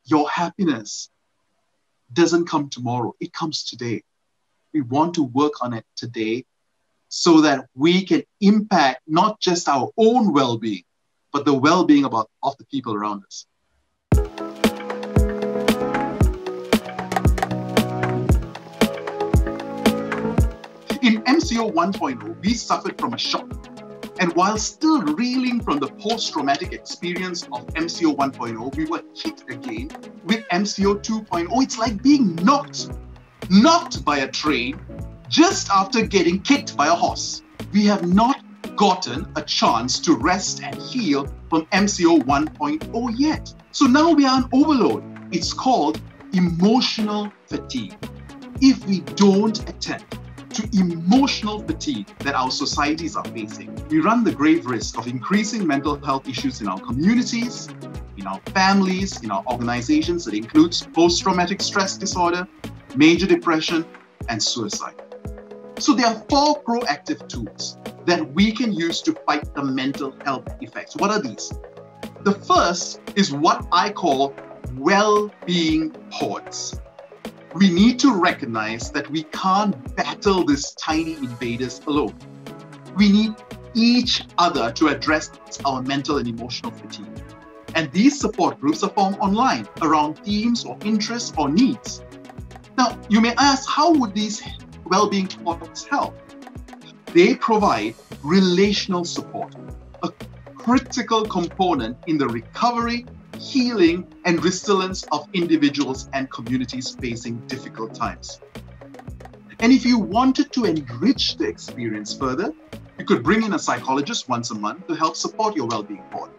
Your happiness doesn't come tomorrow, it comes today. We want to work on it today so that we can impact not just our own well-being, but the well-being of the people around us. In MCO 1.0, we suffered from a shock. And while still reeling from the post-traumatic experience of MCO 1.0, we were hit again with MCO 2.0. It's like being knocked by a train just after getting kicked by a horse. We have not gotten a chance to rest and heal from MCO 1.0 yet. So now we are on overload. It's called emotional fatigue. If we don't attend to emotional fatigue that our societies are facing, we run the grave risk of increasing mental health issues in our communities, in our families, in our organizations. That includes post-traumatic stress disorder, major depression, and suicide. So there are 4 proactive tools that we can use to fight the mental health effects. What are these? The first is what I call well-being pods. We need to recognize that we can't battle these tiny invaders alone. We need each other to address our mental and emotional fatigue. And these support groups are formed online around themes or interests or needs. Now, you may ask, how would these well-being pods help? They provide relational support, a critical component in the recovery, healing, and resilience of individuals and communities facing difficult times. And if you wanted to enrich the experience further, you could bring in a psychologist once a month to help support your well-being pod,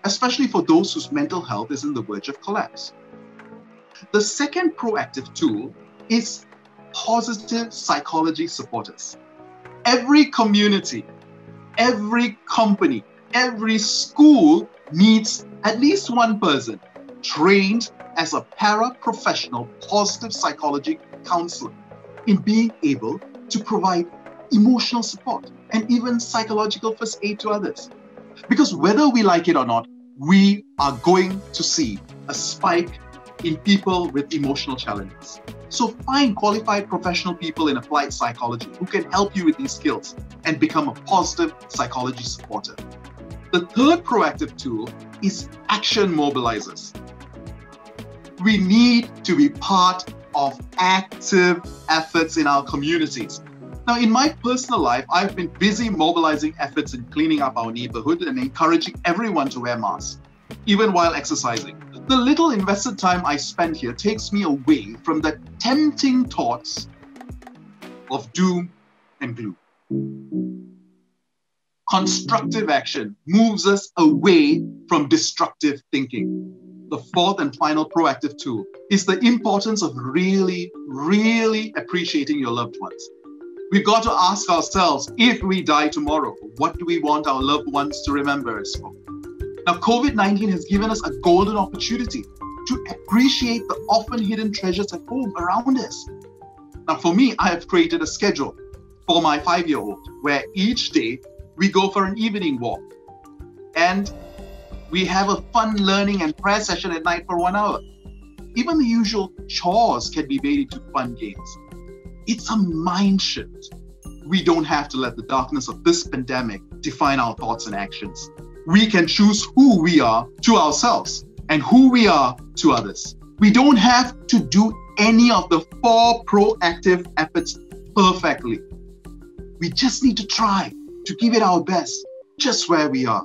especially for those whose mental health is on the verge of collapse. The second proactive tool is positive psychology supporters. Every community, every company, every school needs at least one person trained as a paraprofessional positive psychology counselor in being able to provide emotional support and even psychological first aid to others. Because whether we like it or not, we are going to see a spike in people with emotional challenges. So find qualified professional people in applied psychology who can help you with these skills and become a positive psychology supporter. The third proactive tool is action mobilizers. We need to be part of active efforts in our communities. Now, in my personal life, I've been busy mobilizing efforts in cleaning up our neighborhood and encouraging everyone to wear masks, even while exercising. The little invested time I spend here takes me away from the tempting thoughts of doom and gloom. Constructive action moves us away from destructive thinking. The fourth and final proactive tool is the importance of really appreciating your loved ones. We've got to ask ourselves, if we die tomorrow, what do we want our loved ones to remember us for? Now, COVID-19 has given us a golden opportunity to appreciate the often hidden treasures at home around us. Now, for me, I have created a schedule for my 5-year-old where each day we go for an evening walk and we have a fun learning and prayer session at night for 1 hour. Even the usual chores can be made into fun games. It's a mind shift. We don't have to let the darkness of this pandemic define our thoughts and actions. We can choose who we are to ourselves and who we are to others. We don't have to do any of the 4 proactive efforts perfectly. We just need to try to give it our best just where we are.